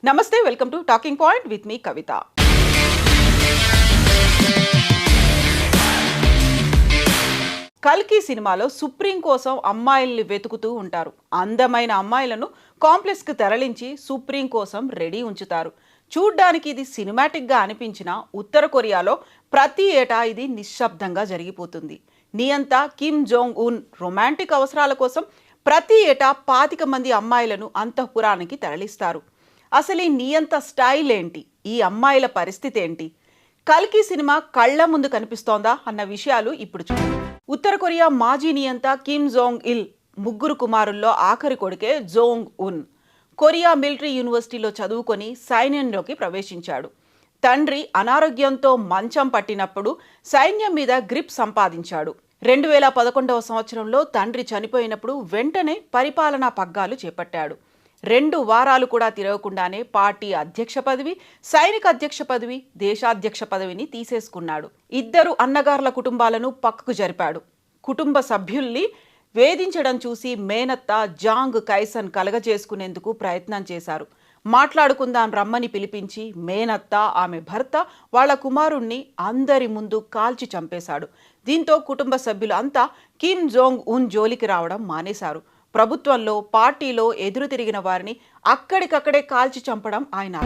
నమస్తే, welcome to talking point with మీ కవిత. కల్కి సినిమాలో సుప్రీం కోసం అమ్మాయిల్ని వెతుకుతూ ఉంటారు. అందమైన అమ్మాయిలను కాంప్లెక్స్కి తరలించి సుప్రీం కోసం రెడీ ఉంచుతారు. చూడ్డానికి ఇది సినిమాటిక్గా అనిపించిన ఉత్తర కొరియాలో ప్రతి ఏటా ఇది నిశ్శబ్దంగా జరిగిపోతుంది. నియంత కిమ్ జోంగ్ ఉన్ రొమాంటిక్ అవసరాల కోసం ప్రతి ఏటా 25 మంది అమ్మాయిలను అంతఃపురానికి తరలిస్తారు. అసలు ఈ నియంత స్టైల్ ఏంటి, ఈ అమ్మాయిల పరిస్థితి ఏంటి, కల్కి సినిమా కళ్ల ముందు కనిపిస్తోందా అన్న విషయాలు ఇప్పుడు చూడండి. ఉత్తర కొరియా మాజీ నియంత కిమ్ జోంగ్ ఇల్ ముగ్గురు కుమారుల్లో ఆఖరి కొడుకే జోంగ్ ఉన్. కొరియా మిలిటరీ యూనివర్సిటీలో చదువుకొని సైన్యంలోకి ప్రవేశించాడు. తండ్రి అనారోగ్యంతో మంచం పట్టినప్పుడు సైన్యం మీద గ్రిప్ సంపాదించాడు. 2011వ సంవత్సరంలో తండ్రి చనిపోయినప్పుడు వెంటనే పరిపాలనా పగ్గాలు చేపట్టాడు. 2 వారాలు కూడా తిరగకుండానే పార్టీ అధ్యక్ష పదవి, సైనిక అధ్యక్ష పదవి, దేశాధ్యక్ష పదవిని తీసేసుకున్నాడు. 2 అన్నగార్ల కుటుంబాలను పక్కకు జరిపాడు. కుటుంబ సభ్యుల్ని వేధించడం చూసి మేనత్త జాంగ్ కైసన్ కలగజేసుకునేందుకు ప్రయత్నం చేశారు. మాట్లాడుకుందాం రమ్మని పిలిపించి మేనత్త, ఆమె భర్త, వాళ్ళ కుమారుణ్ణి అందరి ముందు కాల్చి చంపేశాడు. దీంతో కుటుంబ సభ్యులు అంతా కిమ్ జోంగ్ ఉన్ జోలికి రావడం మానేశారు. ప్రభుత్వంలో, పార్టీలో ఎదురు తిరిగిన వారిని అక్కడికక్కడే కాల్చి చంపడం ఆయన.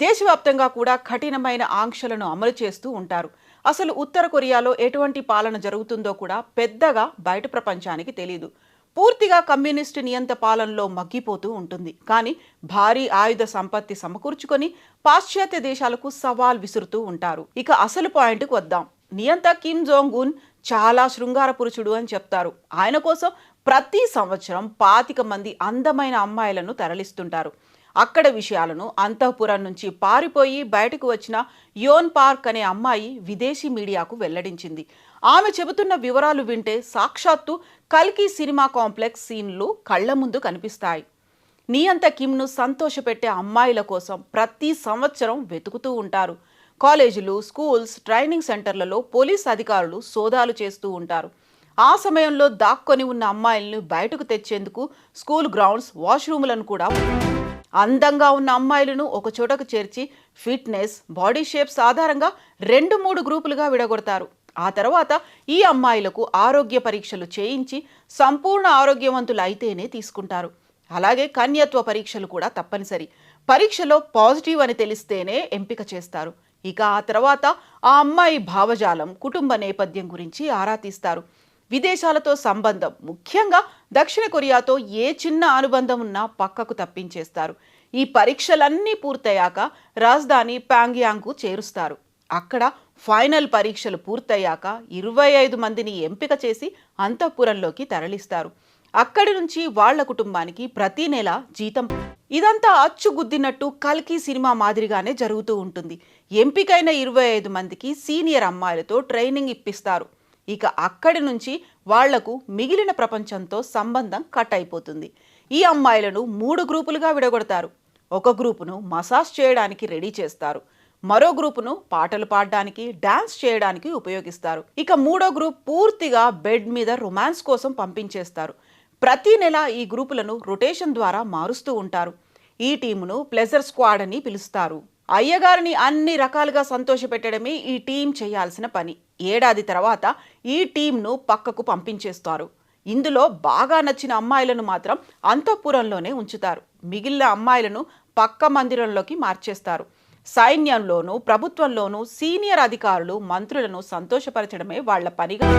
దేశవ్యాప్తంగా కూడా కఠినమైన ఆంక్షలను అమలు చేస్తూ ఉంటారు. అసలు ఉత్తర కొరియాలో ఎటువంటి పాలన జరుగుతుందో కూడా పెద్దగా బయట ప్రపంచానికి తెలియదు. పూర్తిగా కమ్యూనిస్టు నియంత పాలనలో మగ్గిపోతూ ఉంటుంది. కానీ భారీ ఆయుధ సంపత్తి సమకూర్చుకొని పాశ్చాత్య దేశాలకు సవాల్ విసురుతూ ఉంటారు. ఇక అసలు పాయింట్కి వద్దాం. నియంత కిమ్ జోంగ్ ఉన్ చాలా శృంగార పురుషుడు అని చెప్తారు. ఆయన కోసం ప్రతి సంవత్సరం 25 మంది అందమైన అమ్మాయిలను తరలిస్తుంటారు. అక్కడ విషయాలను అంతఃపురం నుంచి పారిపోయి బయటకు వచ్చిన యోన్ పార్క్ అనే అమ్మాయి విదేశీ మీడియాకు వెల్లడించింది. ఆమె చెబుతున్న వివరాలు వింటే సాక్షాత్తు కల్కి సినిమా కాంప్లెక్స్ సీన్లు కళ్ల ముందు కనిపిస్తాయి. నియంత కిమ్ను సంతోషపెట్టే అమ్మాయిల కోసం ప్రతి సంవత్సరం వెతుకుతూ ఉంటారు. కాలేజీలు, స్కూల్స్, ట్రైనింగ్ సెంటర్లలో పోలీస్ అధికారులు సోదాలు చేస్తూ ఉంటారు. ఆ సమయంలో దాక్కొని ఉన్న అమ్మాయిలను బయటకు తెచ్చేందుకు స్కూల్ గ్రౌండ్స్, వాష్రూములను కూడా అందంగా ఉన్న అమ్మాయిలను ఒక చోటకు చేర్చి ఫిట్నెస్, బాడీ షేప్స్ ఆధారంగా 2-3 గ్రూపులుగా విడగొడతారు. ఆ తర్వాత ఈ అమ్మాయిలకు ఆరోగ్య పరీక్షలు చేయించి సంపూర్ణ ఆరోగ్యవంతులు అయితేనే తీసుకుంటారు. అలాగే కన్యత్వ పరీక్షలు కూడా తప్పనిసరి. పరీక్షలో పాజిటివ్ అని తెలిస్తేనే ఎంపిక చేస్తారు. ఇక ఆ తర్వాత ఆ అమ్మాయి భావజాలం, కుటుంబ నేపథ్యం గురించి ఆరా తీస్తారు. విదేశాలతో సంబంధం, ముఖ్యంగా దక్షిణ కొరియాతో ఏ చిన్న అనుబంధం ఉన్నా పక్కకు తప్పించేస్తారు. ఈ పరీక్షలన్నీ పూర్తయ్యాక రాజధాని ప్యాంగ్యాంగ్కు చేరుస్తారు. అక్కడ ఫైనల్ పరీక్షలు పూర్తయ్యాక 25 మందిని ఎంపిక చేసి అంతఃపురంలోకి తరలిస్తారు. అక్కడి నుంచి వాళ్ల కుటుంబానికి ప్రతి నెల జీతం. ఇదంతా అచ్చుగుద్దినట్టు కల్కి సినిమా మాదిరిగానే జరుగుతూ ఉంటుంది. ఎంపికైన 25 మందికి సీనియర్ అమ్మాయిలతో ట్రైనింగ్ ఇప్పిస్తారు. ఇక అక్కడి నుంచి వాళ్లకు మిగిలిన ప్రపంచంతో సంబంధం కట్ అయిపోతుంది. ఈ అమ్మాయిలను 3 గ్రూపులుగా విడగొడతారు. ఒక గ్రూపును మసాజ్ చేయడానికి రెడీ చేస్తారు. మరో గ్రూపును పాటలు పాడడానికి, డాన్స్ చేయడానికి ఉపయోగిస్తారు. ఇక 3వ గ్రూప్ పూర్తిగా బెడ్ మీద రొమాన్స్ కోసం పంపించేస్తారు. ప్రతి నెల ఈ గ్రూపులను రొటేషన్ ద్వారా మారుస్తూ ఉంటారు. ఈ టీమును ప్లెజర్ స్క్వాడ్ అని పిలుస్తారు. అయ్యగారిని అన్ని రకాలుగా సంతోషపెట్టడమే ఈ టీం చేయాల్సిన పని. ఏడాది తర్వాత ఈ టీంను పక్కకు పంపించేస్తారు. ఇందులో బాగా నచ్చిన అమ్మాయిలను మాత్రం అంతఃపురంలోనే ఉంచుతారు. మిగిలిన అమ్మాయిలను పక్క మందిరంలోకి మార్చేస్తారు. సైన్యంలోనూ ప్రభుత్వంలోనూ సీనియర్ అధికారులు, మంత్రులను సంతోషపరచడమే వాళ్ల పనిగా